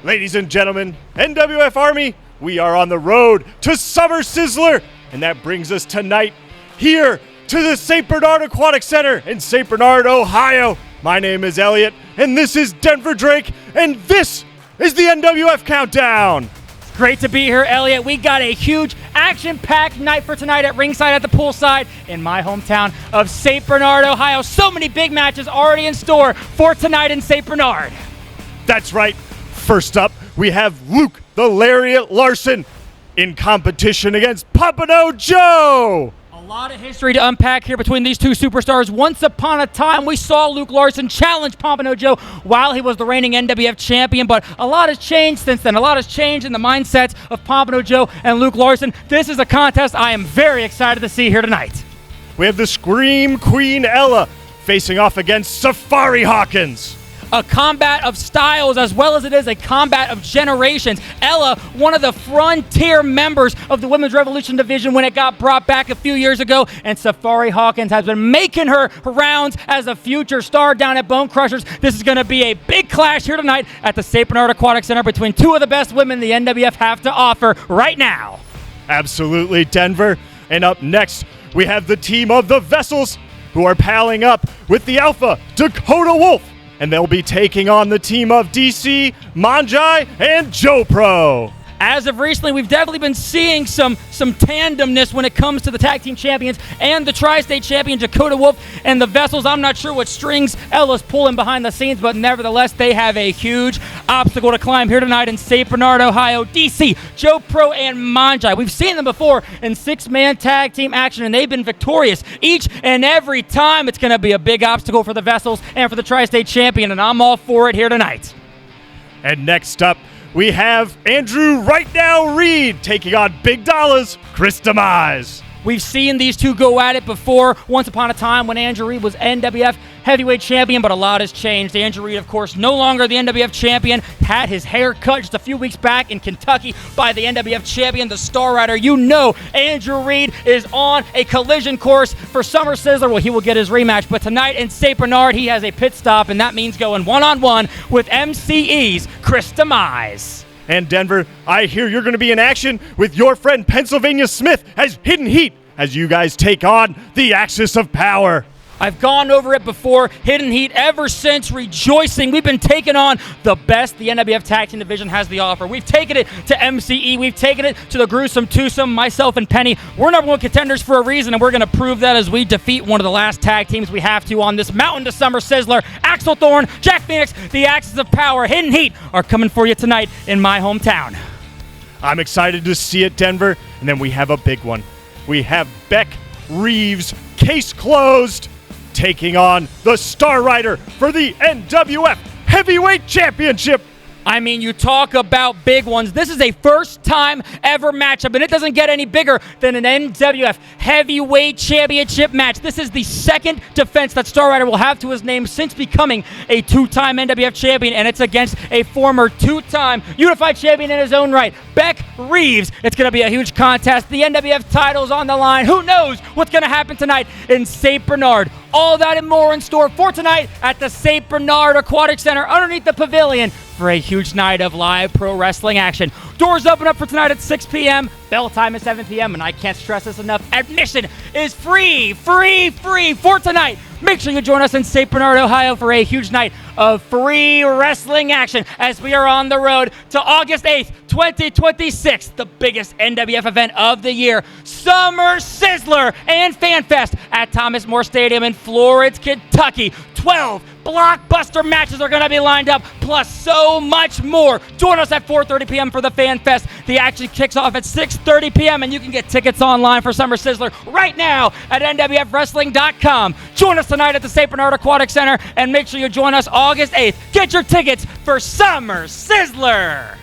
Ladies and gentlemen, NWF Army, we are on the road to Summer Sizzler, and that brings us tonight here to the St. Bernard Aquatic Center in St. Bernard, Ohio. My name is Elliot, and this is Denver Drake, and this is the NWF Countdown. Great to be here, Elliot. We got a huge action-packed night for tonight at ringside at the poolside in my hometown of St. Bernard, Ohio. So many big matches already in store for tonight in St. Bernard. That's right. First up, we have Luke the Lariat Larson in competition against Pompano Joe. A lot of history to unpack here between these two superstars. Once upon a time, we saw Luke Larson challenge Pompano Joe while he was the reigning NWF champion, but a lot has changed since then. A lot has changed in the mindsets of Pompano Joe and Luke Larson. This is a contest I am very excited to see here tonight. We have the Scream Queen Ella facing off against Safari Hawkins. A combat of styles as well as it is a combat of generations. Ella, one of the frontier members of the Women's Revolution division when it got brought back a few years ago, and Safari Hawkins has been making her rounds as a future star down at Bone Crushers. This is going to be a big clash here tonight at the St. Bernard Aquatic Center between two of the best women the NWF have to offer right now. Absolutely, Denver. And up next, we have the team of the Vessels, who are palling up with the Alpha Dakota Wolf. And they'll be taking on the team of DC, Manjai, and Joe Pro. As of recently, we've definitely been seeing some tandemness when it comes to the tag team champions and the tri-state champion Dakota Wolf and the Vessels. I'm not sure what strings Ella's pulling behind the scenes, but nevertheless, they have a huge obstacle to climb here tonight in St. Bernard, Ohio. DC, Joe Pro, and Manjai. We've seen them before in six-man tag team action, and they've been victorious each and every time. It's going to be a big obstacle for the Vessels and for the tri-state champion, and I'm all for it here tonight. And next up, we have Andrew Right Now Reed taking on Big Dollars, Chris Demise. We've seen these two go at it before, once upon a time when Andrew Reed was NWF heavyweight champion, but a lot has changed. Andrew Reed, of course, no longer the NWF champion, had his hair cut just a few weeks back in Kentucky by the NWF champion, the Star Rider. You know Andrew Reed is on a collision course for Summer Sizzler. Well, he will get his rematch, but tonight in St. Bernard, he has a pit stop, and that means going one-on-one with MCE's Chris Demise. And Denver, I hear you're going to be in action with your friend Pennsylvania Smith as Hidden Heat as you guys take on the Axis of Power. I've gone over it before. Hidden Heat ever since Rejoicing. We've been taking on the best the NWF Tag Team Division has to offer. We've taken it to MCE. We've taken it to the Gruesome Twosome, myself and Penny. We're number one contenders for a reason, and we're going to prove that as we defeat one of the last tag teams we have to on this Mountain to Summer Sizzler. Axel Thorne, Jack Phoenix, the Axis of Power, Hidden Heat are coming for you tonight in my hometown. I'm excited to see it, Denver. And then we have a big one. We have Beck Reeves, case closed, taking on the Star Rider for the NWF Heavyweight Championship. I mean, you talk about big ones. This is a first-time ever matchup, and it doesn't get any bigger than an NWF Heavyweight Championship match. This is the second defense that Star Rider will have to his name since becoming a two-time NWF champion, and it's against a former two-time unified champion in his own right, Beck Reeves. It's going to be a huge contest. The NWF title's on the line. Who knows what's going to happen tonight in St. Bernard? All that and more in store for tonight at the St. Bernard Aquatic Center underneath the pavilion for a huge night of live pro wrestling action. Doors open up for tonight at 6 p.m. Bell time is 7 p.m. And I can't stress this enough. Admission is free for tonight. Make sure you join us in St. Bernard, Ohio for a huge night of free wrestling action as we are on the road to August 8th, 2026, the biggest NWF event of the year, Summer Sizzler and Fan Fest at Thomas More Stadium in Florence, Kentucky. 12 blockbuster matches are going to be lined up, plus so much more. Join us at 4:30 p.m. for the Fan Fest. The action kicks off at 6:30 p.m., and you can get tickets online for Summer Sizzler right now at NWFWrestling.com. Join us tonight at the St. Bernard Aquatic Center, and make sure you join us August 8th. Get your tickets for Summer Sizzler.